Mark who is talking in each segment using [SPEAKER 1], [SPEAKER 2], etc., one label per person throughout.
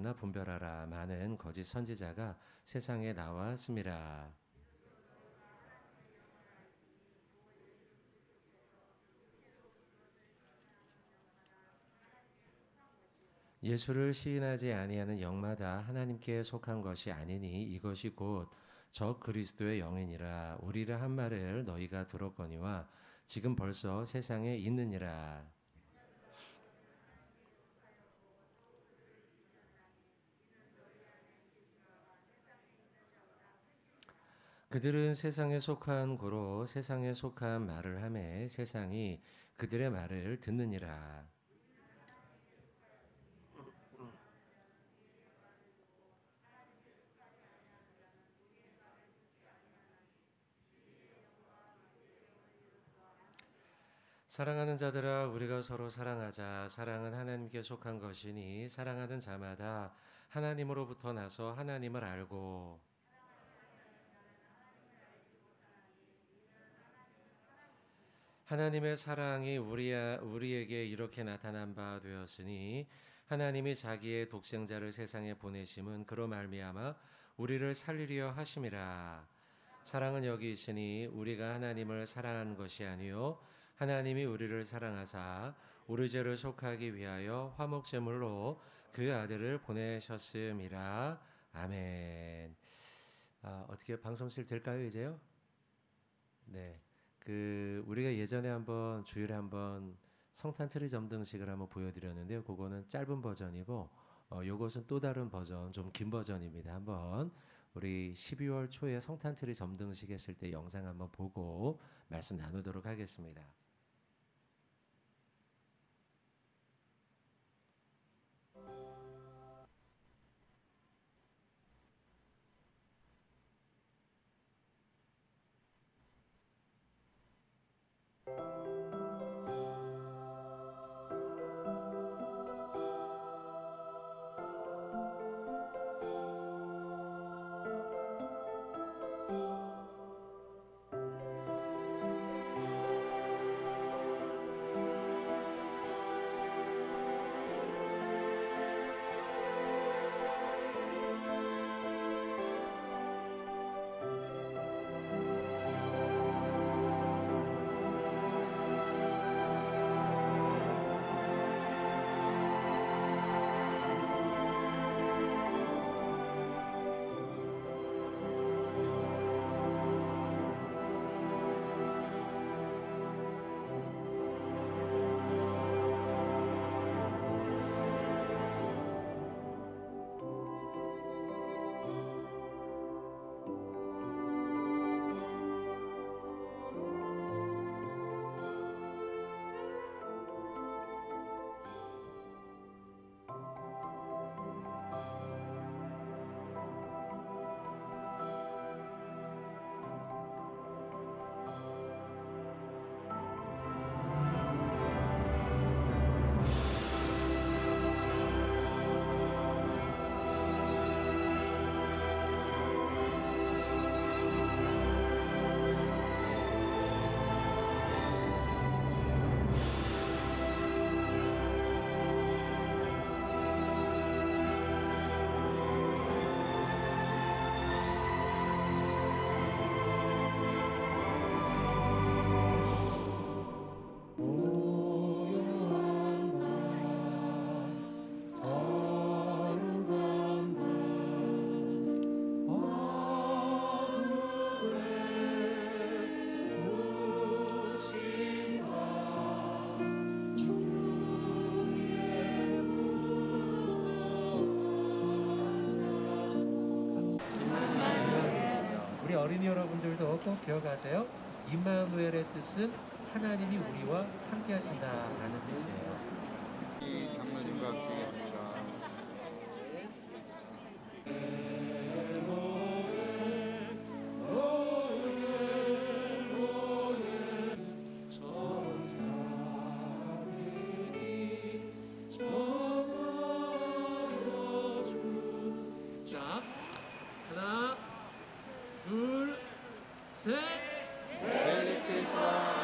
[SPEAKER 1] 만나 분별하라. 많은 거짓 선지자가 세상에 나왔습니다. 예수를 시인하지 아니하는 영마다 하나님께 속한 것이 아니니 이것이 곧 적 그리스도의 영이니라. 우리라 한 말을 너희가 들었거니와 지금 벌써 세상에 있느니라. 그들은 세상에 속한 고로 세상에 속한 말을 하매 세상이 그들의 말을 듣느니라. 사랑하는 자들아, 우리가 서로 사랑하자. 사랑은 하나님께 속한 것이니 사랑하는 자마다 하나님으로부터 나서 하나님을 알고 하나님의 사랑이 우리에게 이렇게 나타난 바 되었으니 하나님이 자기의 독생자를 세상에 보내심은 그로 말미암아 우리를 살리려 하심이라. 사랑은 여기 있으니 우리가 하나님을 사랑한 것이 아니요 하나님이 우리를 사랑하사 우리 죄를 속하기 위하여 화목제물로 그 아들을 보내셨음이라. 아멘. 어떻게 방송실 될까요, 이제요? 네. 우리가 예전에 한번 주일에 한번 성탄 트리 점등식을 한번 보여드렸는데요. 그거는 짧은 버전이고, 요것은 또 다른 버전, 좀 긴 버전입니다. 한번 우리 12월 초에 성탄 트리 점등식 했을 때 영상 한번 보고 말씀 나누도록 하겠습니다. 우리 어린이 여러분들도 꼭 기억하세요. 임마누엘의 뜻은 하나님이 우리와 함께 하신다라는 뜻이에요.
[SPEAKER 2] 이 장로님과 함께 합니다.
[SPEAKER 1] 자, 하나, 둘, 셋.
[SPEAKER 2] 메리 크리스마스.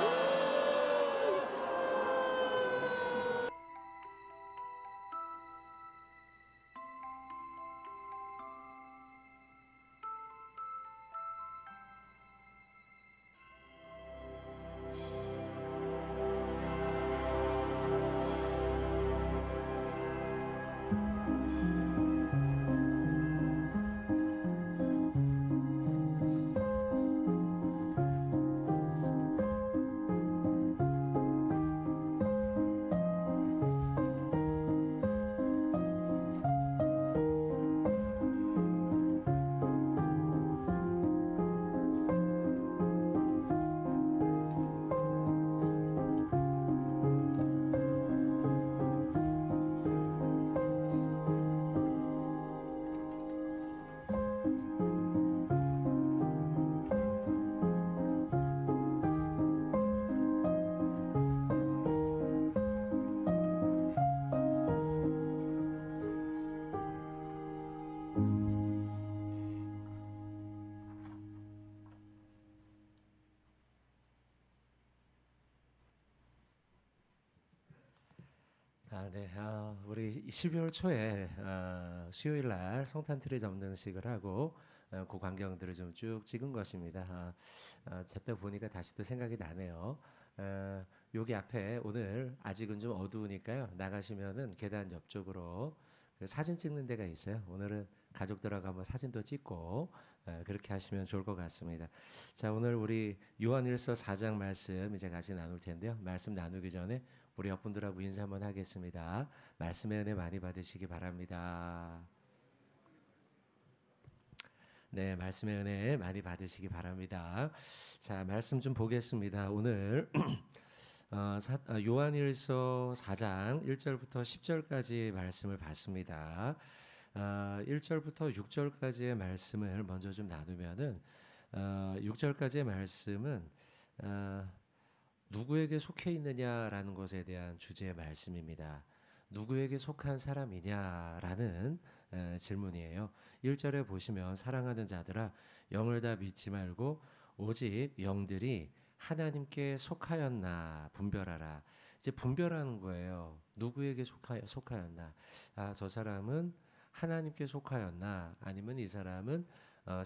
[SPEAKER 1] 네. 우리 12월 초에 수요일 날 성탄트리 접는식을 하고 그 광경들을 좀 쭉 찍은 것입니다. 제때 보니까 다시 또 생각이 나네요. 여기 앞에 오늘 아직은 좀 어두우니까요. 나가시면은 계단 옆쪽으로 그 사진 찍는 데가 있어요. 오늘은 가족들하고 한번 사진도 찍고 그렇게 하시면 좋을 것 같습니다. 자, 오늘 우리 요한일서 4장 말씀 이제 같이 나눌 텐데요. 말씀 나누기 전에 우리 옆분들하고 인사 한번 하겠습니다. 말씀의 은혜 많이 받으시기 바랍니다. 네, 말씀의 은혜 많이 받으시기 바랍니다. 자, 말씀 좀 보겠습니다. 오늘 요한일서 4장 1절부터 10절까지 말씀을 봤습니다. 1절부터 6절까지의 말씀을 먼저 좀 나누면은 6절까지의 말씀은 누구에게 속해 있느냐라는 것에 대한 주제의 말씀입니다. 누구에게 속한 사람이냐라는 질문이에요. 1절에 보시면 사랑하는 자들아 영을 다 믿지 말고 오직 영들이 하나님께 속하였나 분별하라. 이제 분별하는 거예요. 누구에게 속하였나. 저 사람은 하나님께 속하였나 아니면 이 사람은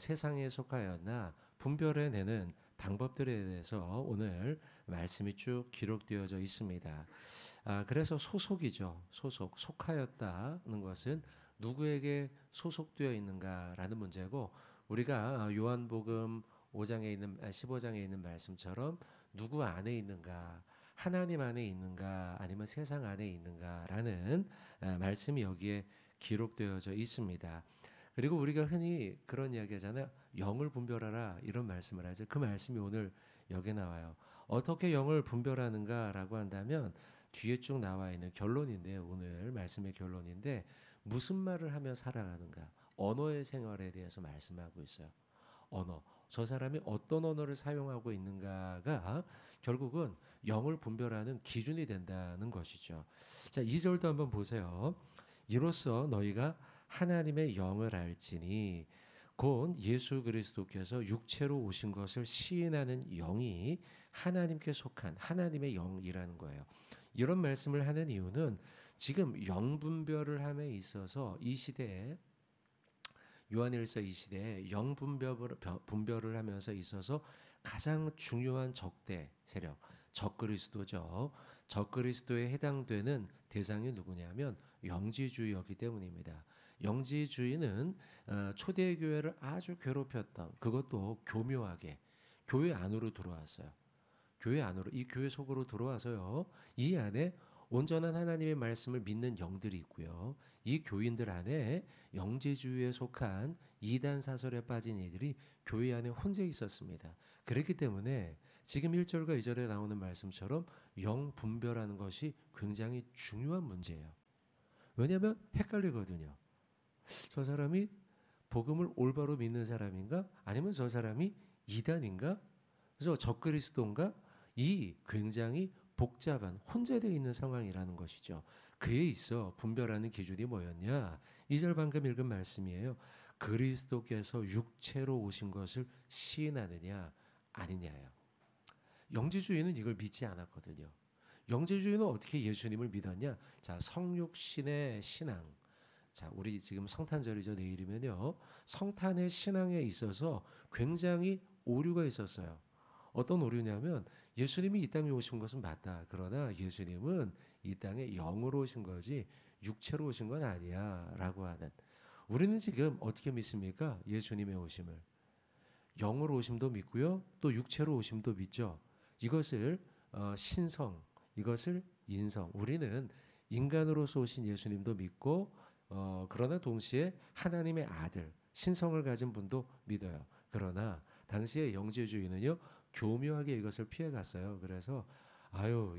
[SPEAKER 1] 세상에 속하였나 분별해내는 방법들에 대해서 오늘 말씀이 쭉 기록되어져 있습니다. 그래서 소속이죠. 속하였다는 것은 누구에게 소속되어 있는가라는 문제고 우리가 요한복음 5장에 있는 15장에 있는 말씀처럼 누구 안에 있는가 하나님 안에 있는가 아니면 세상 안에 있는가라는 말씀이 여기에 기록되어져 있습니다. 그리고 우리가 흔히 그런 이야기 하잖아요. 영을 분별하라 이런 말씀을 하죠. 그 말씀이 오늘 여기 나와요. 어떻게 영을 분별하는가라고 한다면 뒤에 쭉 나와 있는 결론인데요. 오늘 말씀의 결론인데 무슨 말을 하며 살아가는가 언어의 생활에 대해서 말씀하고 있어요. 언어. 저 사람이 어떤 언어를 사용하고 있는가가 결국은 영을 분별하는 기준이 된다는 것이죠. 자, 2절도 한번 보세요. 이로써 너희가 하나님의 영을 알지니 곧 예수 그리스도께서 육체로 오신 것을 시인하는 영이 하나님께 속한 하나님의 영이라는 거예요. 이런 말씀을 하는 이유는 지금 영 분별을 함에 있어서 이 시대에 요한일서 이 시대에 영 분별을 하면서 있어서 가장 중요한 적대 세력 적그리스도죠. 적그리스도에 해당되는 대상이 누구냐면 영지주의였기 때문입니다. 영지주의는 초대교회를 아주 괴롭혔던 그것도 교묘하게 교회 안으로 들어왔어요. 교회 안으로 이 교회 속으로 들어와서요. 이 안에 온전한 하나님의 말씀을 믿는 영들이 있고요. 이 교인들 안에 영지주의에 속한 이단 사설에 빠진 이들이 교회 안에 혼재 있었습니다. 그렇기 때문에 지금 1절과 2절에 나오는 말씀처럼 영 분별하는 것이 굉장히 중요한 문제예요. 왜냐하면 헷갈리거든요. 저 사람이 복음을 올바로 믿는 사람인가? 아니면 저 사람이 이단인가? 그래서 적그리스도인가? 이 굉장히 복잡한 혼재되어 있는 상황이라는 것이죠. 그에 있어 분별하는 기준이 뭐였냐? 2절 방금 읽은 말씀이에요. 그리스도께서 육체로 오신 것을 시인하느냐 아니냐요. 영지주의는 이걸 믿지 않았거든요. 영지주의는 어떻게 예수님을 믿었냐? 자, 성육신의 신앙. 자, 우리 지금 성탄절이죠. 내일이면요. 성탄의 신앙에 있어서 굉장히 오류가 있었어요. 어떤 오류냐면 예수님이 이 땅에 오신 것은 맞다. 그러나 예수님은 이 땅에 영으로 오신 거지 육체로 오신 건 아니야 라고 하는. 우리는 지금 어떻게 믿습니까? 예수님의 오심을. 영으로 오심도 믿고요. 또 육체로 오심도 믿죠. 이것을 신성, 이것을 인성. 우리는 인간으로서 오신 예수님도 믿고 그러나 동시에 하나님의 아들, 신성을 가진 분도 믿어요. 그러나 당시의 영지주의는요. 교묘하게 이것을 피해갔어요. 그래서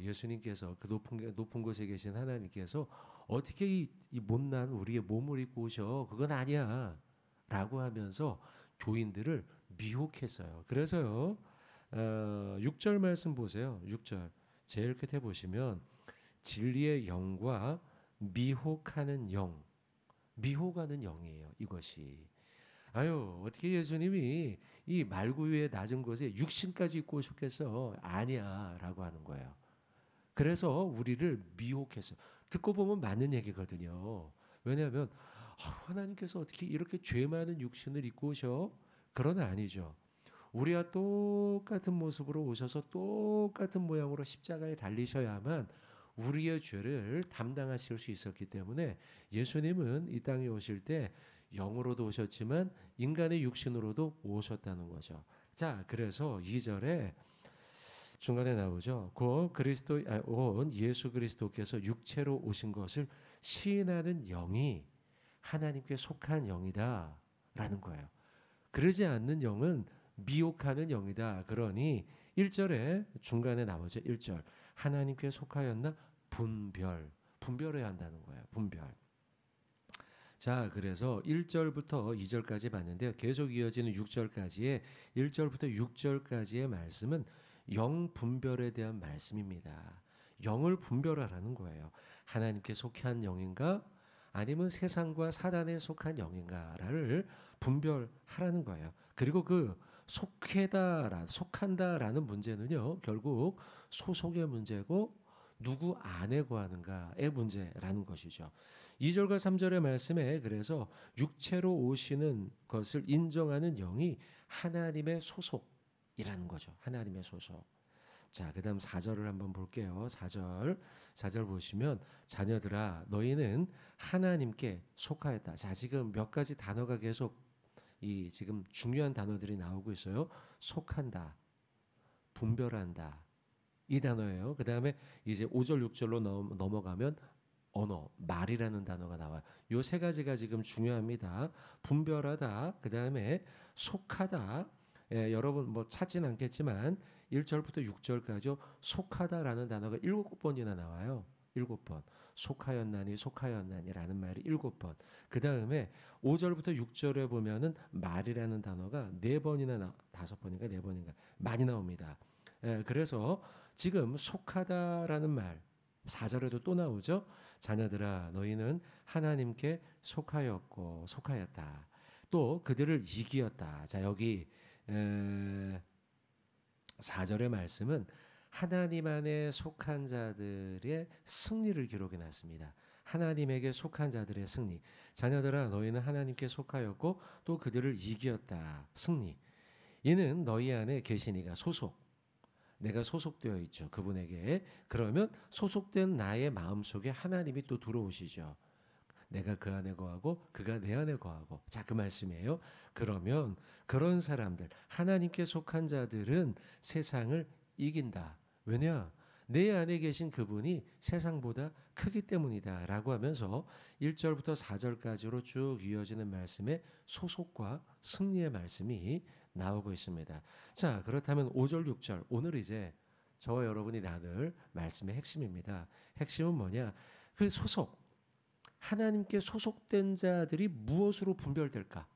[SPEAKER 1] 예수님께서 그 높은 곳에 계신 하나님께서 어떻게 이 못난 우리의 몸을 입고 오셔? 그건 아니야. 라고 하면서 교인들을 미혹했어요. 그래서요. 6절 말씀 보세요. 6절. 제일 끝에 보시면 진리의 영과 미혹하는 영. 미혹하는 영이에요. 이것이. 어떻게 예수님이 이 말구유의 낮은 곳에 육신까지 입고 오셨겠어? 아니야. 라고 하는 거예요. 그래서 우리를 미혹했어요. 듣고 보면 맞는 얘기거든요. 왜냐하면 하나님께서 어떻게 이렇게 죄 많은 육신을 입고 오셔? 그러나 아니죠. 우리와 똑같은 모습으로 오셔서 똑같은 모양으로 십자가에 달리셔야만 우리의 죄를 담당하실 수 있었기 때문에 예수님은 이 땅에 오실 때 영으로도 오셨지만 인간의 육신으로도 오셨다는 거죠. 자, 그래서 2절에 중간에 나오죠. 온 예수 그리스도께서 육체로 오신 것을 시인하는 영이 하나님께 속한 영이다라는 거예요. 그러지 않는 영은 미혹하는 영이다. 그러니 1절에 중간에 나오죠. 1절. 하나님께 속하였나? 분별해야 한다는 거예요. 분별. 자, 그래서 1절부터 2절까지 봤는데요. 계속 이어지는 6절까지의 1절부터 6절까지의 말씀은 영 분별에 대한 말씀입니다. 영을 분별하라는 거예요. 하나님께 속한 영인가? 아니면 세상과 사단에 속한 영인가를 분별하라는 거예요. 그리고 그 속한다라는 문제는요, 결국 소속의 문제고 누구 안에 거하는가의 문제라는 것이죠. 2절과 3절의 말씀에 그래서 육체로 오시는 것을 인정하는 영이 하나님의 소속이라는 거죠. 하나님의 소속. 자, 그다음 4절을 한번 볼게요. 4절 보시면 자녀들아 너희는 하나님께 속하였다. 자, 지금 몇 가지 단어가 계속 지금 중요한 단어들이 나오고 있어요. 속한다, 분별한다. 이 단어예요. 그다음에 이제 5절, 6절로 넘어가면 언어, 말이라는 단어가 나와요. 요 세 가지가 지금 중요합니다. 분별하다, 그다음에 속하다. 예, 여러분 뭐 찾진 않겠지만 1절부터 6절까지 속하다라는 단어가 7번이나 나와요. 7번. 속하였나니라는 말이 7번. 그다음에 5절부터 6절에 보면은 말이라는 단어가 4번이나 5번인가 4번인가 많이 나옵니다. 예, 그래서 지금 속하다라는 말 4절에도 또 나오죠. 자녀들아 너희는 하나님께 속하였다. 또 그들을 이기었다. 자, 여기 4절의 말씀은 하나님 안에 속한 자들의 승리를 기록해 놨습니다. 하나님에게 속한 자들의 승리. 자녀들아 너희는 하나님께 속하였고 또 그들을 이기었다. 승리. 이는 너희 안에 계시니가 소속. 내가 소속되어 있죠. 그분에게. 그러면 소속된 나의 마음속에 하나님이 또 들어오시죠. 내가 그 안에 거하고 그가 내 안에 거하고. 자, 그 말씀이에요. 그러면 그런 사람들, 하나님께 속한 자들은 세상을 이긴다. 왜냐? 내 안에 계신 그분이 세상보다 크기 때문이다 라고 하면서 1절부터 4절까지로 쭉 이어지는 말씀에 소속과 승리의 말씀이 나오고 있습니다. 자, 그렇다면 5절, 6절 오늘 이제 저와 여러분이 나눌 말씀의 핵심입니다. 핵심은 뭐냐? 그 소속, 하나님께 소속된 자들이 무엇으로 분별될까?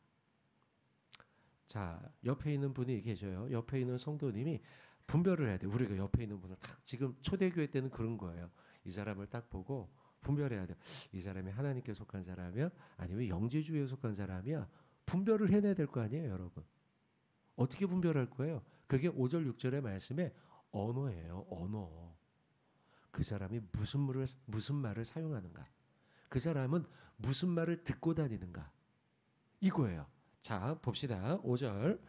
[SPEAKER 1] 자, 옆에 있는 분이 계셔요. 옆에 있는 성도님이 분별을 해야 돼. 우리가 옆에 있는 분을 딱 지금 초대교회 때는 그런 거예요. 이 사람을 딱 보고 분별해야 돼. 이 사람이 하나님께 속한 사람이야? 아니면 영지주의에 속한 사람이야? 분별을 해내야 될 거 아니에요, 여러분. 어떻게 분별할 거예요? 그게 5절, 6절의 말씀에 언어예요. 언어. 그 사람이 무슨 말을 사용하는가? 그 사람은 무슨 말을 듣고 다니는가? 이거예요. 자, 봅시다. 5절.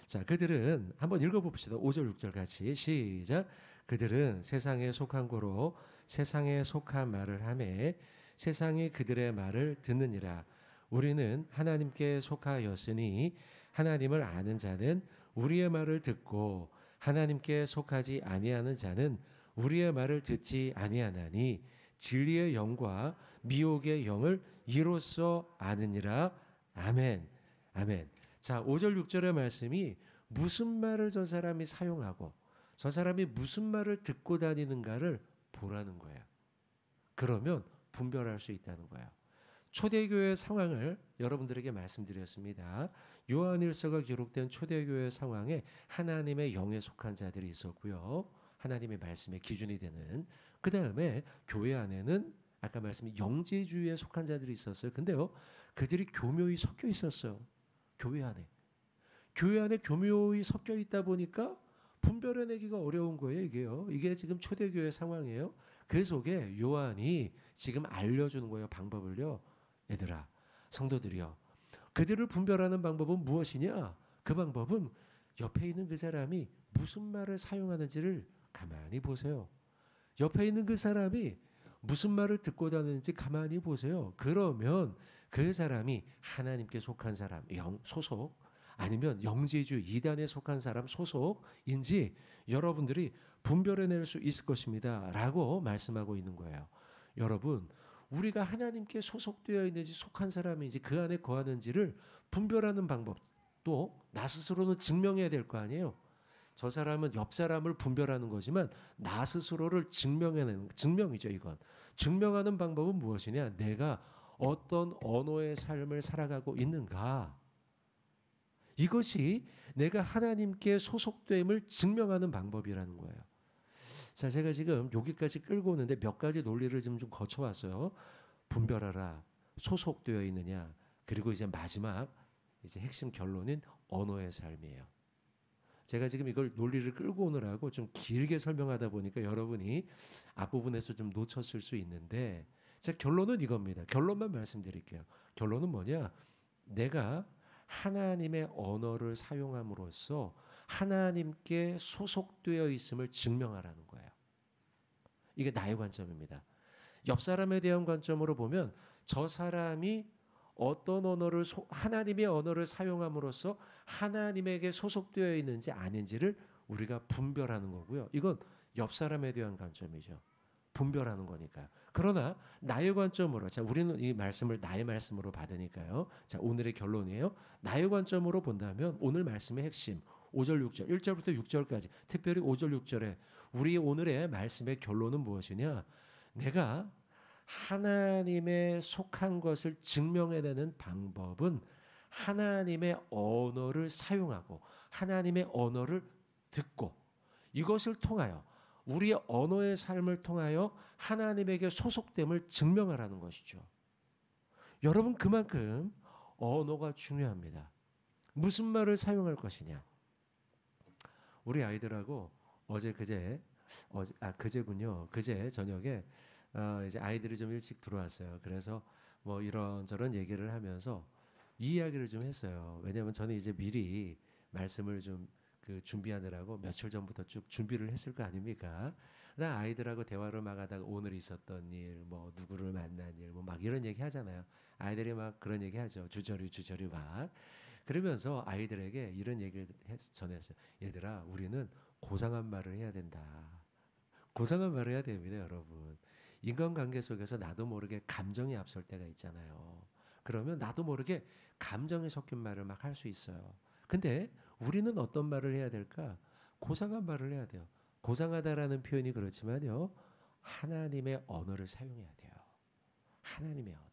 [SPEAKER 1] 자, 그들은 한번 읽어봅시다. 5절, 6절 같이 시작. 그들은 세상에 속한 고로 세상에 속한 말을 하매 세상이 그들의 말을 듣느니라. 우리는 하나님께 속하였으니 하나님을 아는 자는 우리의 말을 듣고 하나님께 속하지 아니하는 자는 우리의 말을 듣지 아니하나니 진리의 영과 미혹의 영을 이로써 아느니라. 아멘. 아멘. 자, 5절 6절의 말씀이 무슨 말을 저 사람이 사용하고 저 사람이 무슨 말을 듣고 다니는가를 보라는 거예요. 그러면 분별할 수 있다는 거예요. 초대교회 상황을 여러분들에게 말씀드렸습니다. 요한일서가 기록된 초대교회 상황에 하나님의 영에 속한 자들이 있었고요. 하나님의 말씀의 기준이 되는. 그 다음에 교회 안에는 아까 말씀인 영지주의에 속한 자들이 있었어요. 근데요, 그들이 교묘히 섞여 있었어요. 교회 안에. 교회 안에 교묘히 섞여 있다 보니까 분별해내기가 어려운 거예요. 이게요. 이게 지금 초대교회 상황이에요. 그 속에 요한이 지금 알려주는 거예요. 방법을요. 얘들아, 성도들이요. 그들을 분별하는 방법은 무엇이냐? 그 방법은 옆에 있는 그 사람이 무슨 말을 사용하는지를 가만히 보세요. 옆에 있는 그 사람이 무슨 말을 듣고 다니는지 가만히 보세요. 그러면 그 사람이 하나님께 속한 사람, 소속, 아니면 영지주의 이단에 속한 사람 소속인지 여러분들이 분별해낼 수 있을 것입니다. 라고 말씀하고 있는 거예요. 여러분, 우리가 하나님께 소속되어 있는지 속한 사람인지 그 안에 거하는지를 분별하는 방법, 또 나 스스로는 증명해야 될 거 아니에요. 저 사람은 옆 사람을 분별하는 거지만 나 스스로를 증명해내는, 증명이죠. 이건 증명하는 방법은 무엇이냐? 내가 어떤 언어의 삶을 살아가고 있는가, 이것이 내가 하나님께 소속됨을 증명하는 방법이라는 거예요. 자, 제가 지금 여기까지 끌고 오는데 몇 가지 논리를 좀 거쳐왔어요. 분별하라, 소속되어 있느냐, 그리고 이제 마지막 이제 핵심 결론인 언어의 삶이에요. 제가 지금 이걸 논리를 끌고 오느라고 좀 길게 설명하다 보니까 여러분이 앞부분에서 좀 놓쳤을 수 있는데, 자, 결론은 이겁니다. 결론만 말씀드릴게요. 결론은 뭐냐? 내가 하나님의 언어를 사용함으로써 하나님께 소속되어 있음을 증명하라는 거예요. 이게 나의 관점입니다. 옆 사람에 대한 관점으로 보면 저 사람이 어떤 언어를 하나님의 언어를 사용함으로써 하나님에게 소속되어 있는지 아닌지를 우리가 분별하는 거고요. 이건 옆 사람에 대한 관점이죠. 분별하는 거니까. 그러나 나의 관점으로, 자, 우리는 이 말씀을 나의 말씀으로 받으니까요. 자, 오늘의 결론이에요. 나의 관점으로 본다면 오늘 말씀의 핵심 5절 6절 1절부터 6절까지, 특별히 5절 6절에 우리 오늘의 말씀의 결론은 무엇이냐? 내가 하나님의 속한 것을 증명해내는 방법은 하나님의 언어를 사용하고 하나님의 언어를 듣고, 이것을 통하여 우리의 언어의 삶을 통하여 하나님에게 소속됨을 증명하라는 것이죠. 여러분, 그만큼 언어가 중요합니다. 무슨 말을 사용할 것이냐. 우리 아이들하고 그제군요. 그제 저녁에 이제 아이들이 좀 일찍 들어왔어요. 그래서 뭐 이런저런 얘기를 하면서 이 이야기를 좀 했어요. 왜냐하면 저는 이제 미리 말씀을 좀 준비하느라고 며칠 전부터 쭉 준비를 했을 거 아닙니까? 나 아이들하고 대화를 막 하다가 오늘 있었던 일, 뭐 누구를 만난 일, 뭐 막 이런 얘기 하잖아요. 아이들이 막 그런 얘기 하죠. 주저리 막. 그러면서 아이들에게 이런 얘기를 전했어요. 얘들아, 우리는 고상한 말을 해야 된다. 고상한 말을 해야 됩니다, 여러분. 인간관계 속에서 나도 모르게 감정이 앞설 때가 있잖아요. 그러면 나도 모르게 감정이 섞인 말을 막 할 수 있어요. 근데 우리는 어떤 말을 해야 될까? 고상한 말을 해야 돼요. 고상하다라는 표현이 그렇지만요, 하나님의 언어를 사용해야 돼요. 하나님의 언어.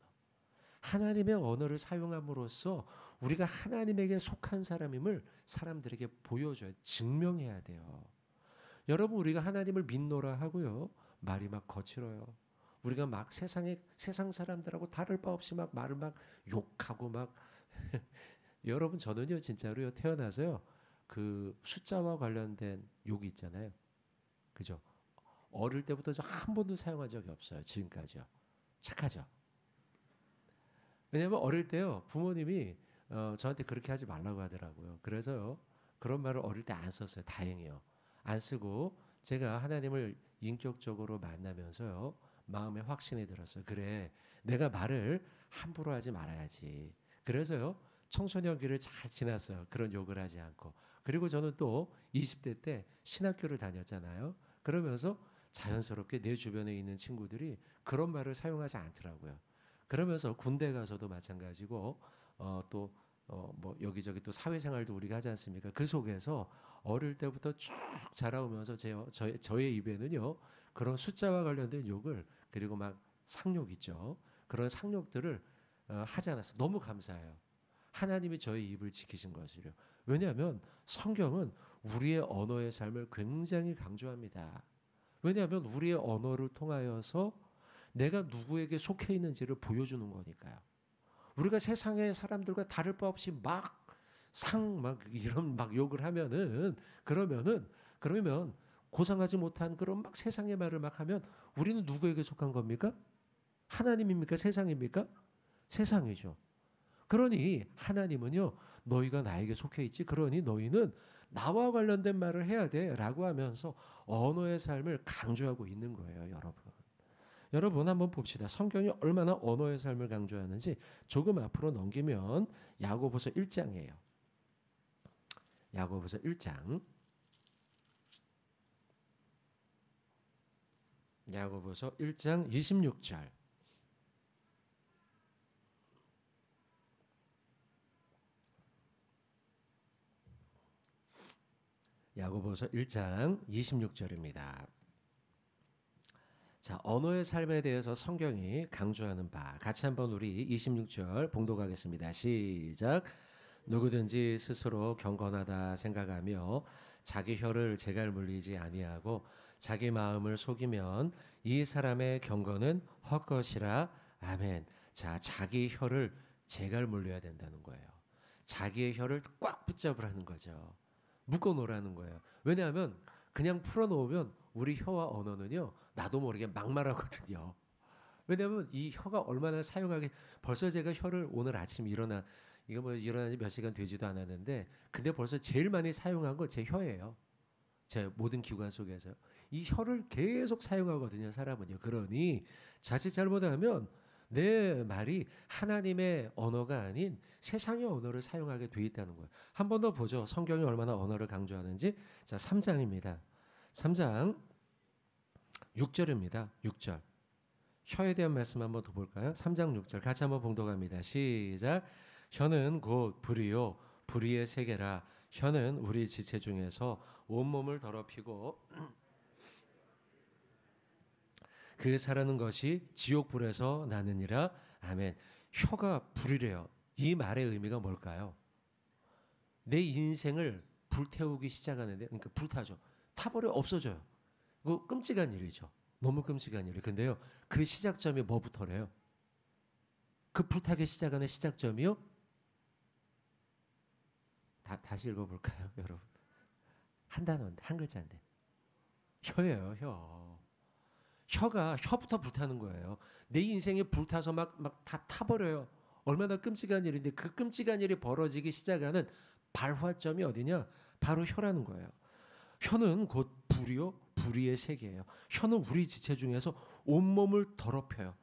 [SPEAKER 1] 하나님의 언어를 사용함으로써 우리가 하나님에게 속한 사람임을 사람들에게 보여줘야, 증명해야 돼요. 여러분, 우리가 하나님을 믿노라 하고요, 말이 막 거칠어요. 우리가 막 세상 사람들하고 다를 바 없이 막 말을 막 욕하고 막 여러분, 저는요 진짜로요 태어나서요 그 숫자와 관련된 욕이 있잖아요. 그죠? 어릴 때부터 저 한 번도 사용한 적이 없어요. 지금까지요. 착하죠? 왜냐하면 어릴 때요 부모님이 저한테 그렇게 하지 말라고 하더라고요. 그래서요 그런 말을 어릴 때 안 썼어요. 다행이요. 안 쓰고 제가 하나님을 인격적으로 만나면서요 마음에 확신이 들었어요. 그래, 내가 말을 함부로 하지 말아야지. 그래서요 청소년기를 잘 지났어요. 그런 욕을 하지 않고. 그리고 저는 또 20대 때 신학교를 다녔잖아요. 그러면서 자연스럽게 내 주변에 있는 친구들이 그런 말을 사용하지 않더라고요. 그러면서 군대 가서도 마찬가지고 뭐 여기저기 또 사회생활도 우리가 하지 않습니까? 그 속에서 어릴 때부터 쭉 자라오면서 저의 입에는요 그런 숫자와 관련된 욕을, 그리고 막 상욕 있죠. 그런 상욕들을 하지 않았어요. 너무 감사해요. 하나님이 저의 입을 지키신 것이요. 왜냐하면 성경은 우리의 언어의 삶을 굉장히 강조합니다. 왜냐하면 우리의 언어를 통하여서 내가 누구에게 속해 있는지를 보여주는 거니까요. 우리가 세상의 사람들과 다를 바 없이 막 이런 막 욕을 하면은 그러면 고상하지 못한 그런 막 세상의 말을 막 하면 우리는 누구에게 속한 겁니까? 하나님입니까? 세상입니까? 세상이죠. 그러니 하나님은요, 너희가 나에게 속해 있지. 그러니 너희는 나와 관련된 말을 해야 돼라고 하면서 언어의 삶을 강조하고 있는 거예요, 여러분. 여러분 한번 봅시다. 성경이 얼마나 언어의 삶을 강조하는지 조금 앞으로 넘기면 야고보서 1장이에요. 야고보서 1장. 야고보서 1장 26절. 야고보서 1장 26절입니다. 자, 언어의 삶에 대해서 성경이 강조하는 바 같이 한번 우리 26절 봉독하겠습니다. 시작. 누구든지 스스로 경건하다 생각하며 자기 혀를 제갈 물리지 아니하고 자기 마음을 속이면 이 사람의 경건은 헛것이라. 아멘. 자, 자기 혀를 제갈 물려야 된다는 거예요. 자기의 혀를 꽉 붙잡으라는 거죠. 묶어 놓으라는 거예요. 왜냐하면 그냥 풀어놓으면 우리 혀와 언어는요, 나도 모르게 막말하거든요. 왜냐하면 이 혀가 얼마나 사용하기, 벌써 제가 혀를 오늘 아침 이거 뭐 일어난 지 몇 시간 되지도 않았는데, 근데 벌써 제일 많이 사용한 건 제 혀예요. 제 모든 기관 속에서 이 혀를 계속 사용하거든요, 사람은요. 그러니 자칫 잘못하면 내 말이 하나님의 언어가 아닌 세상의 언어를 사용하게 돼 있다는 거예요. 한 번 더 보죠. 성경이 얼마나 언어를 강조하는지. 자, 3장입니다. 3장 6절입니다. 6절. 혀에 대한 말씀 한번 더 볼까요? 3장 6절 같이 한번 봉독합니다. 시작. 혀는 곧 불이요 불의의 세계라. 혀는 우리 지체 중에서 온몸을 더럽히고 그 사르는 것이 지옥불에서 나느니라. 아멘. 혀가 불이래요. 이 말의 의미가 뭘까요? 내 인생을 불태우기 시작하는데, 그러니까 불타죠. 타버려 없어져요. 그거 끔찍한 일이죠. 너무 끔찍한 일이. 근데요, 그 시작점이 뭐부터래요? 그 불타기 시작하는 시작점이요? 다시 읽어볼까요, 여러분? 한 단어인데, 한 글자인데. 혀예요, 혀. 혀부터 불타는 거예요. 내 인생이 불타서 막 다 타버려요. 얼마나 끔찍한 일인데, 그 끔찍한 일이 벌어지기 시작하는 발화점이 어디냐? 바로 혀라는 거예요. 혀는 곧 불이요 불의의 세계예요. 혀는 우리 지체 중에서 온몸을 더럽혀요.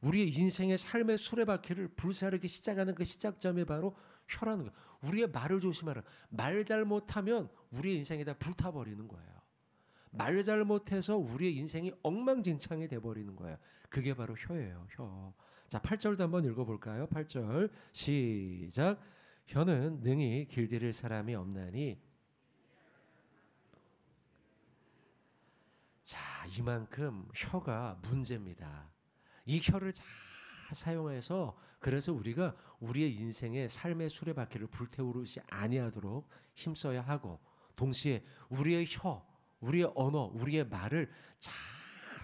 [SPEAKER 1] 우리의 인생의 삶의 수레바퀴를 불사르기 시작하는 그 시작점이 바로 혀라는 거예요. 우리의 말을 조심하라. 말 잘못하면 우리의 인생이 다 불타버리는 거예요. 말 잘못해서 우리의 인생이 엉망진창이 돼버리는 거예요. 그게 바로 혀예요. 혀. 자, 8절도 한번 읽어볼까요? 8절 시작. 혀는 능히 길들일 사람이 없나니. 자, 이만큼 혀가 문제입니다. 이 혀를 잘 사용해서 그래서 우리가 우리의 인생의 삶의 수레바퀴를 불태우지 아니하도록 힘써야 하고, 동시에 우리의 혀, 우리의 언어, 우리의 말을 잘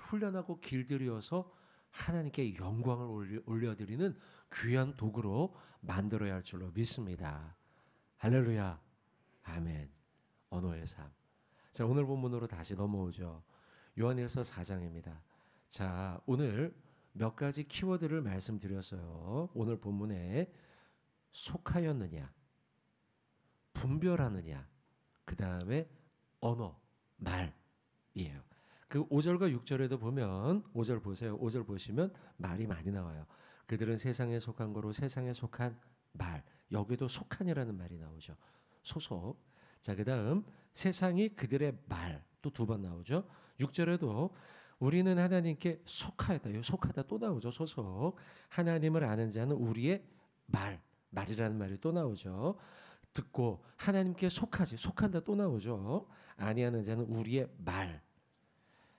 [SPEAKER 1] 훈련하고 길들여서 하나님께 영광을 올려드리는 귀한 도구로 만들어야 할 줄로 믿습니다. 할렐루야. 아멘. 언어의 삶. 자, 오늘 본문으로 다시 넘어오죠. 요한일서 4장입니다. 자, 오늘 몇 가지 키워드를 말씀드렸어요. 오늘 본문에 속하였느냐, 분별하느냐, 그 다음에 언어, 말이에요. 그 5절과 6절에도 보면, 5절 보세요. 5절 보시면 말이 많이 나와요. 그들은 세상에 속한 거로 세상에 속한 말. 여기도 속한이라는 말이 나오죠. 소속. 자, 그 다음 세상이 그들의 말. 또 두 번 나오죠. 6절에도 우리는 하나님께 속하였다. 여기 속하다 또 나오죠. 소속. 하나님을 아는 자는 우리의 말이라는 말이 또 나오죠. 듣고 하나님께 속하지. 속한다 또 나오죠. 아니하는 자는 우리의 말.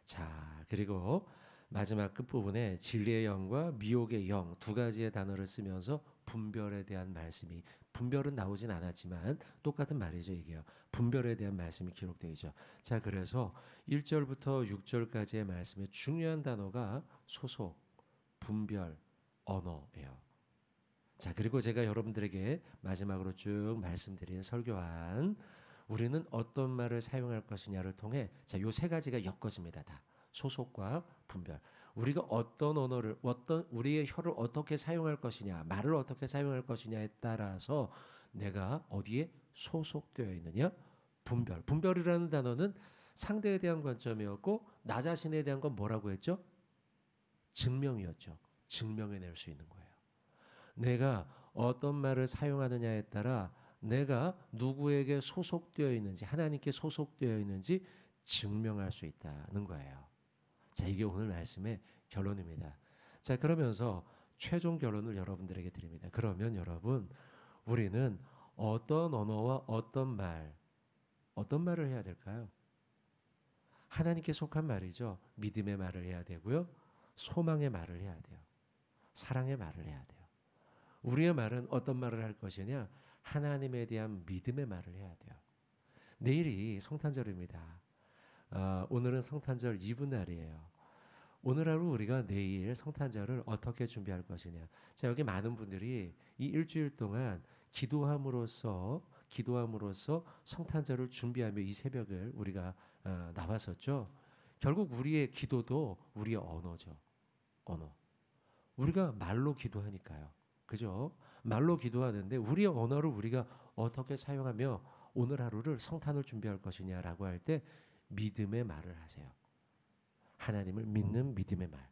[SPEAKER 1] 자, 그리고 마지막 끝부분에 진리의 영과 미혹의 영 두 가지의 단어를 쓰면서 분별에 대한 말씀이, 분별은 나오진 않았지만 똑같은 말이죠, 이게요. 분별에 대한 말씀이 기록되어 있죠. 자, 그래서 1절부터 6절까지의 말씀의 중요한 단어가 소속, 분별, 언어예요. 자, 그리고 제가 여러분들에게 마지막으로 쭉 말씀드린 설교한 우리는 어떤 말을 사용할 것이냐를 통해, 자, 요 세 가지가 엮어집니다. 다 소속과 분별. 우리가 어떤 언어를 우리의 혀를 어떻게 사용할 것이냐, 말을 어떻게 사용할 것이냐에 따라서 내가 어디에 소속되어 있느냐, 분별. 분별이라는 단어는 상대에 대한 관점이었고 나 자신에 대한 건 뭐라고 했죠? 증명이었죠. 증명해낼 수 있는 거예요. 내가 어떤 말을 사용하느냐에 따라 내가 누구에게 소속되어 있는지, 하나님께 소속되어 있는지 증명할 수 있다는 거예요. 자, 이게 오늘 말씀의 결론입니다. 자, 그러면서 최종 결론을 여러분들에게 드립니다. 그러면 여러분, 우리는 어떤 언어와 어떤 말을 해야 될까요? 하나님께 속한 말이죠. 믿음의 말을 해야 되고요. 소망의 말을 해야 돼요. 사랑의 말을 해야 돼요. 우리의 말은 어떤 말을 할 것이냐? 하나님에 대한 믿음의 말을 해야 돼요. 내일이 성탄절입니다. 오늘은 성탄절 이브날이에요. 오늘 하루 우리가 내일 성탄절을 어떻게 준비할 것이냐. 자, 여기 많은 분들이 이 일주일 동안 기도함으로써 성탄절을 준비하며 이 새벽을 우리가 나왔었죠. 결국 우리의 기도도 우리의 언어죠. 언어. 우리가 말로 기도하니까요. 그죠? 말로 기도하는데 우리의 언어를 우리가 어떻게 사용하며 오늘 하루를 성탄을 준비할 것이냐라고 할 때 믿음의 말을 하세요. 하나님을 믿는 믿음의 말.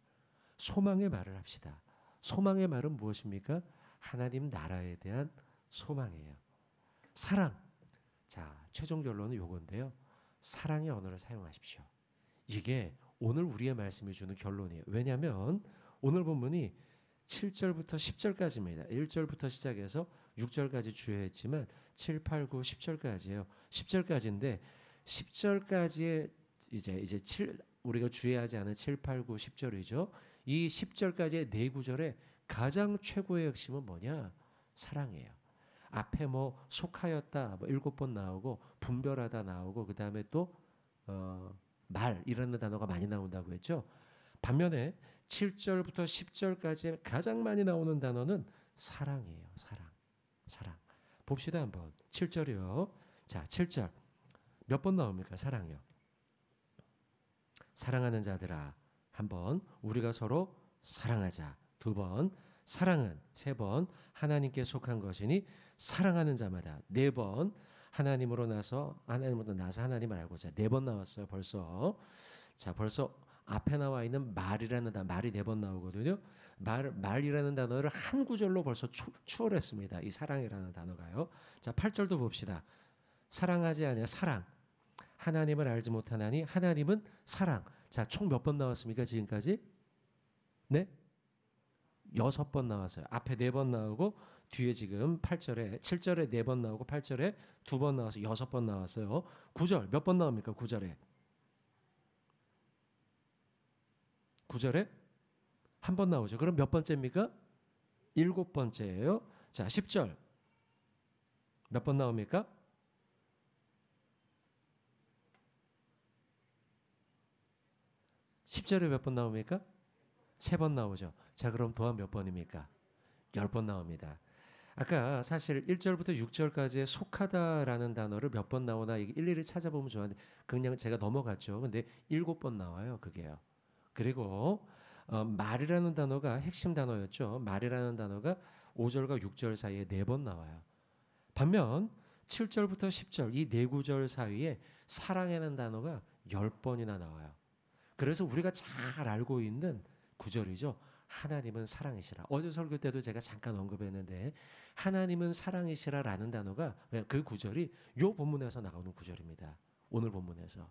[SPEAKER 1] 소망의 말을 합시다. 소망의 말은 무엇입니까? 하나님 나라에 대한 소망이에요. 사랑. 자, 최종 결론은 요건데요. 사랑의 언어를 사용하십시오. 이게 오늘 우리의 말씀이 주는 결론이에요. 왜냐하면 오늘 본문이 7절부터 10절까지입니다. 1절부터 시작해서 6절까지 주요했지만 7, 8, 9, 10절까지예요. 10절까지인데 10절까지의 이제 우리가 주의하지 않은 7, 8, 9, 10절이죠. 이 10절까지의 네 구절의 가장 최고의 핵심은 뭐냐? 사랑이에요. 앞에 뭐 속하였다 뭐 7번 나오고 분별하다 나오고 그 다음에 또 말이라는 단어가 많이 나온다고 했죠. 반면에 7절부터 10절까지 가장 많이 나오는 단어는 사랑이에요. 사랑. 봅시다 한번. 7절이요. 자, 7절 몇 번 나옵니까? 사랑이요. 사랑하는 자들아, 한번 우리가 서로 사랑하자. 2번 사랑은, 3번 하나님께 속한 것이니 사랑하는 자마다. 4번 하나님으로 나서 하나님을 알고자. 4번 나왔어요 벌써. 자, 벌써 앞에 나와 있는 말이라는 단어, 말이 4번 나오거든요. 말이라는 단어를 한 구절로 벌써 추월했습니다. 이 사랑이라는 단어가요. 자, 8절도 봅시다. 사랑하지 아니하 사랑. 하나님을 알지 못하나니 하나님은 사랑. 자, 총 몇 번 나왔습니까 지금까지? 네? 6번 나왔어요. 앞에 4번 나오고 뒤에 지금 7절에 4번 나오고 8절에 2번 나와서 6번 나왔어요. 9절 몇 번 나옵니까? 9절에 한 번 나오죠. 그럼 몇 번째입니까? 7번째예요. 자, 10절 몇 번 나옵니까? 10절에 몇 번 나옵니까? 3번 나오죠. 자, 그럼 또한 몇 번입니까? 10번 나옵니다. 아까 사실 1절부터 6절까지의 속하다라는 단어를 몇 번 나오나 일일이 찾아보면 좋았는데 그냥 제가 넘어갔죠. 근데 7번 나와요. 그게요. 그리고 말이라는 단어가 핵심 단어였죠. 말이라는 단어가 5절과 6절 사이에 4번 나와요. 반면 7절부터 10절 이 네 구절 사이에 사랑이라는 단어가 10번이나 나와요. 그래서 우리가 잘 알고 있는 구절이죠. 하나님은 사랑이시라. 어제 설교 때도 제가 잠깐 언급했는데 하나님은 사랑이시라라는 단어가 그 구절이 요 본문에서 나오는 구절입니다. 오늘 본문에서.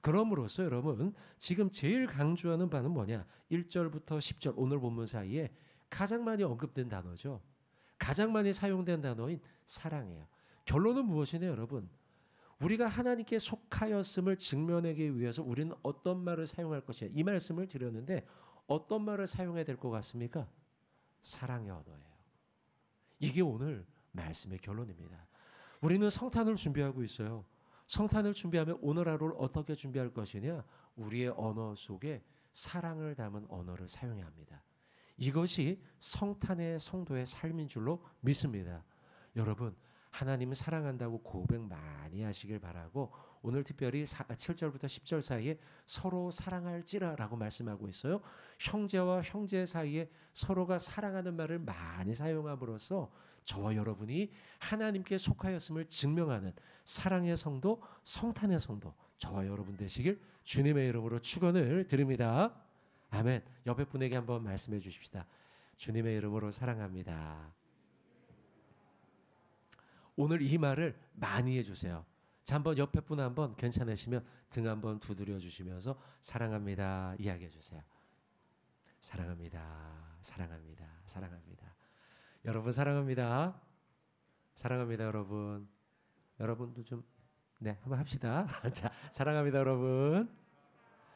[SPEAKER 1] 그럼으로써 여러분 지금 제일 강조하는 바는 뭐냐? 1절부터 10절 오늘 본문 사이에 가장 많이 언급된 단어죠. 가장 많이 사용된 단어인 사랑이에요. 결론은 무엇이냐 여러분? 우리가 하나님께 속하였음을 증명하기 위해서 우리는 어떤 말을 사용할 것이냐. 이 말씀을 드렸는데 어떤 말을 사용해야 될 것 같습니까? 사랑의 언어예요. 이게 오늘 말씀의 결론입니다. 우리는 성탄을 준비하고 있어요. 성탄을 준비하면 오늘 하루를 어떻게 준비할 것이냐? 우리의 언어 속에 사랑을 담은 언어를 사용해야 합니다. 이것이 성탄의 성도의 삶인 줄로 믿습니다. 여러분, 하나님을 사랑한다고 고백 많이 하시길 바라고, 오늘 특별히 7절부터 10절 사이에 서로 사랑할지라라고 말씀하고 있어요. 형제와 형제 사이에 서로가 사랑하는 말을 많이 사용함으로써 저와 여러분이 하나님께 속하였음을 증명하는 사랑의 성도, 성탄의 성도, 저와 여러분 되시길 주님의 이름으로 축원을 드립니다. 아멘. 옆에 분에게 한번 말씀해 주십시다. 주님의 이름으로 사랑합니다. 오늘 이 말을 많이 해주세요. 자, 한번 옆에 분 한번 괜찮으시면 등 한번 두드려 주시면서 사랑합니다 이야기해 주세요. 사랑합니다. 사랑합니다. 사랑합니다. 여러분 사랑합니다. 사랑합니다 여러분. 여러분도 좀 한번 합시다. 자, 사랑합니다 여러분.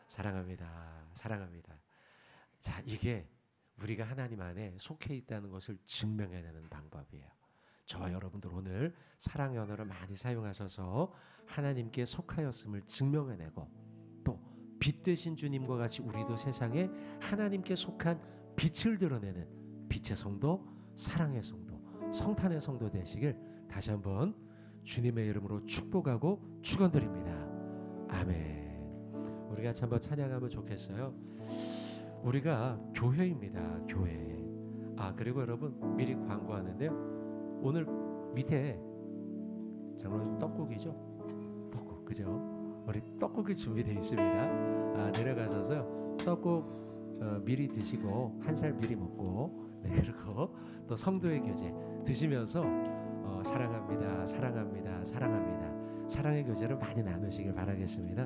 [SPEAKER 1] 사랑합니다. 사랑합니다. 자, 이게 우리가 하나님 안에 속해 있다는 것을 증명해내는 방법이에요. 저와 여러분들 오늘 사랑의 언어를 많이 사용하셔서 하나님께 속하였음을 증명해내고, 또 빛 되신 주님과 같이 우리도 세상에 하나님께 속한 빛을 드러내는 빛의 성도, 사랑의 성도, 성탄의 성도 되시길 다시 한번 주님의 이름으로 축복하고 축원드립니다. 아멘. 우리 같이 한번 찬양하면 좋겠어요. 우리가 교회입니다. 교회. 그리고 여러분 미리 광고하는데요. 오늘 밑에 장로님 떡국이죠? 떡국, 그죠? 우리 떡국이 준비되어 있습니다. 내려가셔서 떡국 미리 드시고 한 살 미리 먹고, 그리고 또 성도의 교제 드시면서 사랑합니다, 사랑합니다, 사랑합니다. 사랑의 교제를 많이 나누시길 바라겠습니다.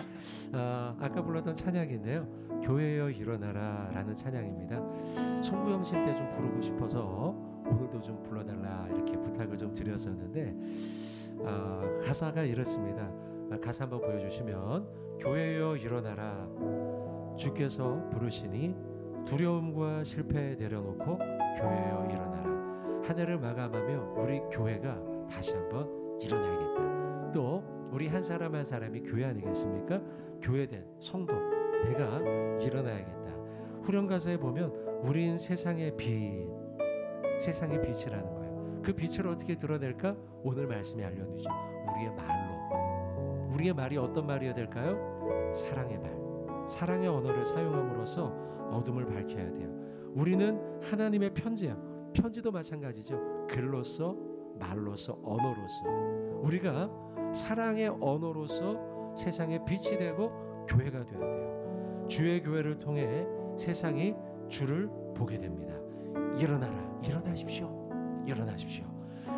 [SPEAKER 1] 아까 불렀던 찬양인데요. 교회여 일어나라 라는 찬양입니다. 송구영 씨 때 좀 부르고 싶어서 오늘도 좀 불러달라 이렇게 부탁을 좀 드렸었는데, 가사가 이렇습니다. 가사 한번 보여주시면, 교회여 일어나라 주께서 부르시니 두려움과 실패 내려놓고 교회여 일어나라. 한 해를 마감하며 우리 교회가 다시 한번 일어나야겠다. 또 우리 한 사람 한 사람이 교회 아니겠습니까? 교회된 성도, 내가 일어나야겠다. 후렴 가사에 보면 우린 세상의 빛, 세상의 빛이라는 거예요. 그 빛을 어떻게 드러낼까? 오늘 말씀이 알려주죠. 우리의 말로. 우리의 말이 어떤 말이어야 될까요? 사랑의 말, 사랑의 언어를 사용함으로써 어둠을 밝혀야 돼요. 우리는 하나님의 편지야. 편지도 마찬가지죠. 글로서, 말로서, 언어로서 우리가 사랑의 언어로서 세상에 빛이 되고 교회가 되어야 돼요. 주의 교회를 통해 세상이 주를 보게 됩니다. 일어나라, 일어나십시오, 일어나십시오.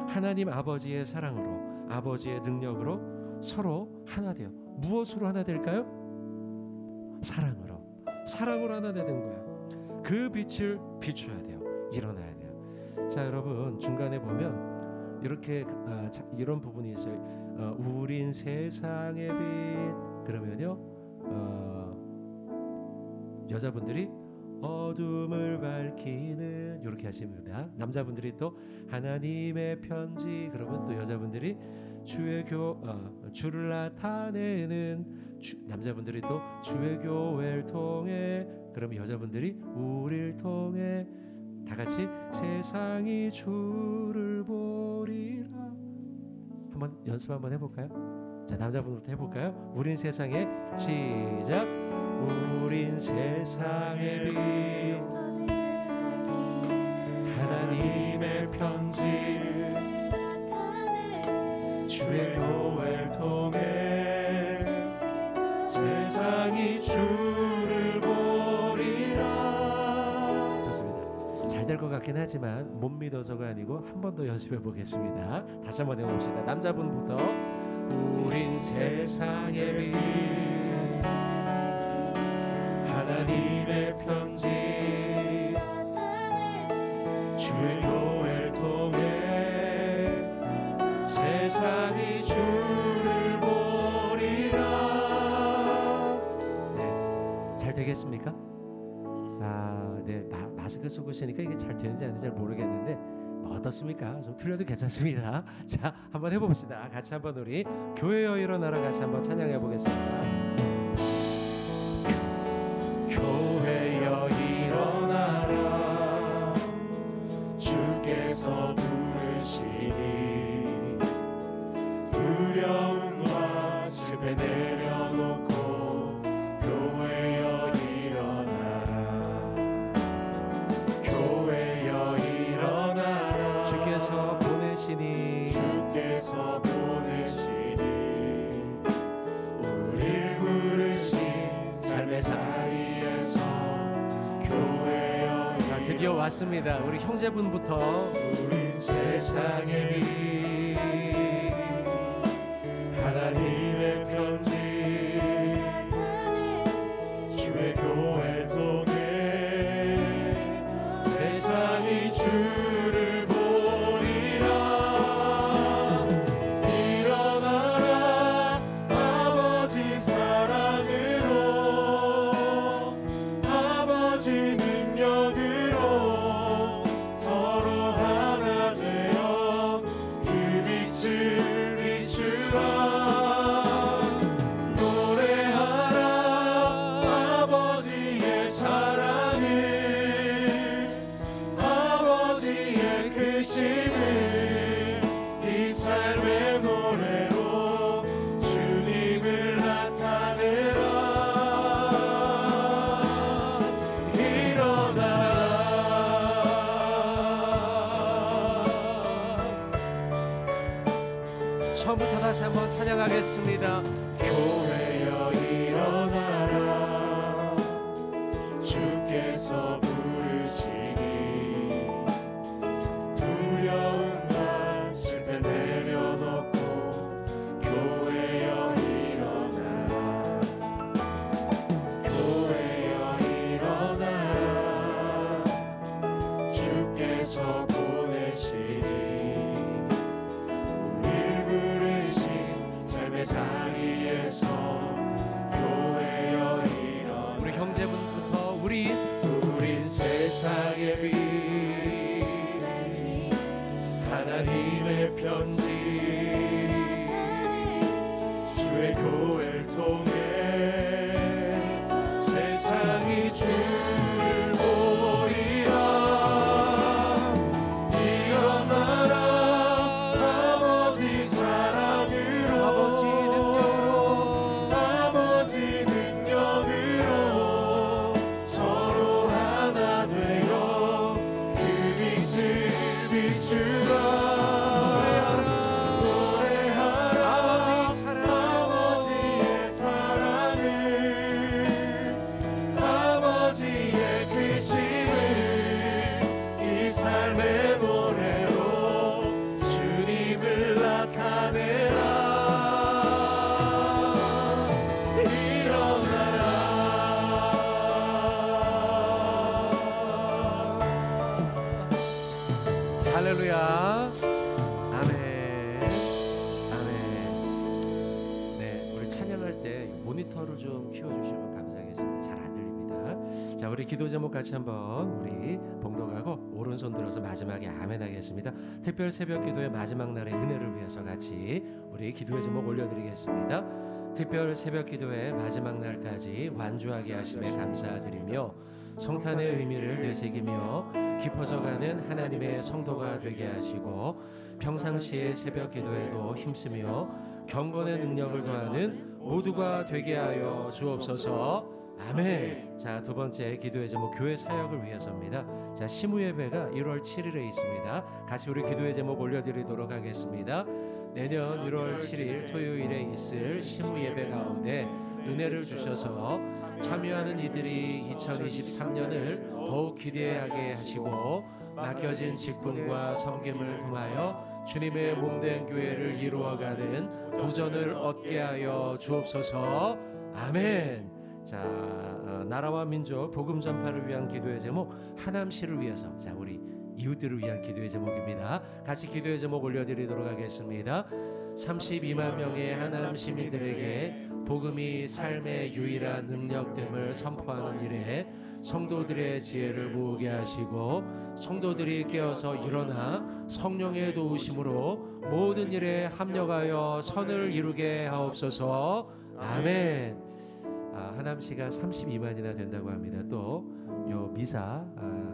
[SPEAKER 1] 하나님 아버지의 사랑으로, 아버지의 능력으로 서로 하나 되어. 무엇으로 하나 될까요? 사랑으로. 사랑으로 하나 되는 거예요. 그 빛을 비춰야 돼요. 일어나야 돼요. 자, 여러분 중간에 보면 이렇게 이런 부분이 있어요. 우린 세상의 빛. 그러면요 여자분들이 어둠을 밝히는 이렇게 하십니다. 남자분들이 또 하나님의 편지. 그러면 또 여자분들이 주를 나타내는 남자분들이 또 주의 교회를 통해. 그러면 여자분들이 우리를 통해. 다 같이 세상이 주를 보리라. 한번 연습 한번 해볼까요? 자, 남자분부터 해볼까요? 우린 세상에, 시작. 우린 세상의 빛, 하나님의 편지, 주의 교회를 통해 세상이 주를 보리라. 좋습니다. 잘 될 것 같긴 하지만 못 믿어서가 아니고 한 번 더 연습해 보겠습니다. 다시 한번 해봅시다. 남자분부터. 우린 세상의 빛, 하나님의 편지, 주의 교회를 통해 세상이 주를 보리라. 네, 잘 되겠습니까? 네, 마스크 쓰고 있으니까 이게 잘 되는지 안 되는지 잘 모르겠는데 어떻습니까? 좀 틀려도 괜찮습니다. 자, 한번 해봅시다. 같이 한번 우리 교회여 일어나라 같이 한번 찬양해 보겠습니다. 교회여 일어나라 주께서 부르시니
[SPEAKER 3] 두려움과 실패 내려놓고 교회여 일어나라. 교회여 일어나라.
[SPEAKER 1] 주께서 보내시니
[SPEAKER 3] 주께서 보내시니 우릴 부르신 삶의 자리에서 교회여
[SPEAKER 1] 자, 드디어 왔습니다. 우리 형제분부터
[SPEAKER 3] 우린 세상의 빛 하나님의 편지 주의 교회 통해 세상이 주를 보리라. 일어나라 아버지 사랑으로 아버지 능력으로 서로 하나 되어 그 빛을 비추라. 노래하라 아버지의 사랑을 아버지의 크심을 이 삶의 노래로 주님을 나타내라.
[SPEAKER 1] 처음부터 다시 한번 찬양하겠습니다.
[SPEAKER 3] 교회여 일어나라. 주께서 부르시니 두려움과 실패 내려놓고 교회여 일어나라. 교회여 일어나라. 주께서 보내시니 우릴 부르신 삶의 자리에서 교회여 일어나.
[SPEAKER 1] 우리 형제분부터
[SPEAKER 3] 우린 세상의 빛 하나님의 편지 주의 교회를 통해 세상이 주를 보리라. 일어나라 아버지 사랑으로 아버지 능력으로 서로 하나 되어 그 빛을 비추라. 노래하라 아버지의 사랑을 아버지의 크심을 이 삶의 노래로 주님을 나타내라.
[SPEAKER 1] 할렐루야. 아멘. 아멘. 네, 우리 찬양할 때 모니터를 좀 키워주시면 감사하겠습니다. 잘 안 들립니다. 자, 우리 기도 제목 같이 한번 우리 봉독하고 오른손 들어서 마지막에 아멘 하겠습니다. 특별 새벽 기도의 마지막 날의 은혜를 위해서 같이 우리 기도의 제목 올려드리겠습니다. 특별 새벽 기도의 마지막 날까지 완주하게 하심에 감사드리며 성탄의 의미를 되새기며 깊어져가는 하나님의 성도가 되게 하시고 평상시의 새벽 기도에도 힘쓰며 경건의 능력을 더하는 모두가 되게 하여 주옵소서. 아멘. 자, 두 번째 기도의 제목 교회 사역을 위해서입니다. 자, 시무 예배가 1월 7일에 있습니다. 같이 우리 기도의 제목 올려드리도록 하겠습니다. 내년 1월 7일 토요일에 있을 시무 예배 가운데 은혜를 주셔서 참여하는 이들이 2023년을 더욱 기대하게 하시고 맡겨진 직분과 섬김을 통하여 주님의 몸된 교회를 이루어가는 도전을 얻게 하여 주옵소서. 아멘. 자, 나라와 민족 복음 전파를 위한 기도의 제목 하남시를 위해서, 자, 우리 이웃들을 위한 기도의 제목입니다. 같이 기도의 제목 올려드리도록 하겠습니다. 32만 명의 하나님 시민들에게 복음이 삶의 유일한 능력됨을 선포하는 일에 성도들의 지혜를 모으게 하시고 성도들이 깨어서 일어나 성령의 도우심으로 모든 일에 합력하여 선을 이루게 하옵소서. 아멘. 하남시가 32만이나 된다고 합니다. 또 요 미사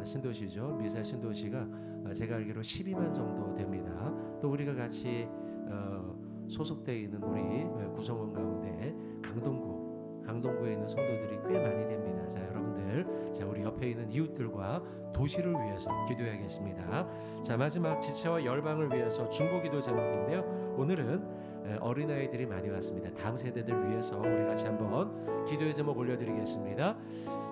[SPEAKER 1] 신도시죠. 미사 신도시가 제가 알기로 12만 정도 됩니다. 또 우리가 같이 소속되어 있는 우리 구성원 가운데 강동구에 있는 성도들이 꽤 많이 됩니다. 자, 여러분들, 자, 우리 옆에 있는 이웃들과 도시를 위해서 기도해야겠습니다. 자, 마지막 지체와 열방을 위해서 중보기도 제목인데요. 오늘은 어린아이들이 많이 왔습니다. 다음 세대들 위해서 우리 같이 한번 기도의 제목 올려드리겠습니다.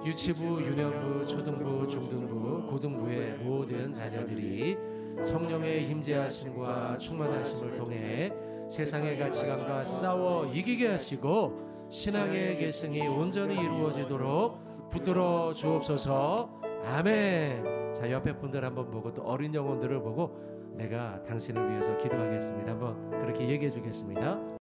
[SPEAKER 1] 유치부, 유년부, 초등부, 중등부, 고등부의 모든 자녀들이 성령의 임재하심과 충만하심을 통해 세상의 가치관과 싸워 이기게 하시고 신앙의 계승이 온전히 이루어지도록 붙들어 주옵소서. 아멘. 자, 옆에 분들 한번 보고 또 어린 영혼들을 보고 내가 당신을 위해서 기도하겠습니다. 한번 그렇게 얘기해 주겠습니다.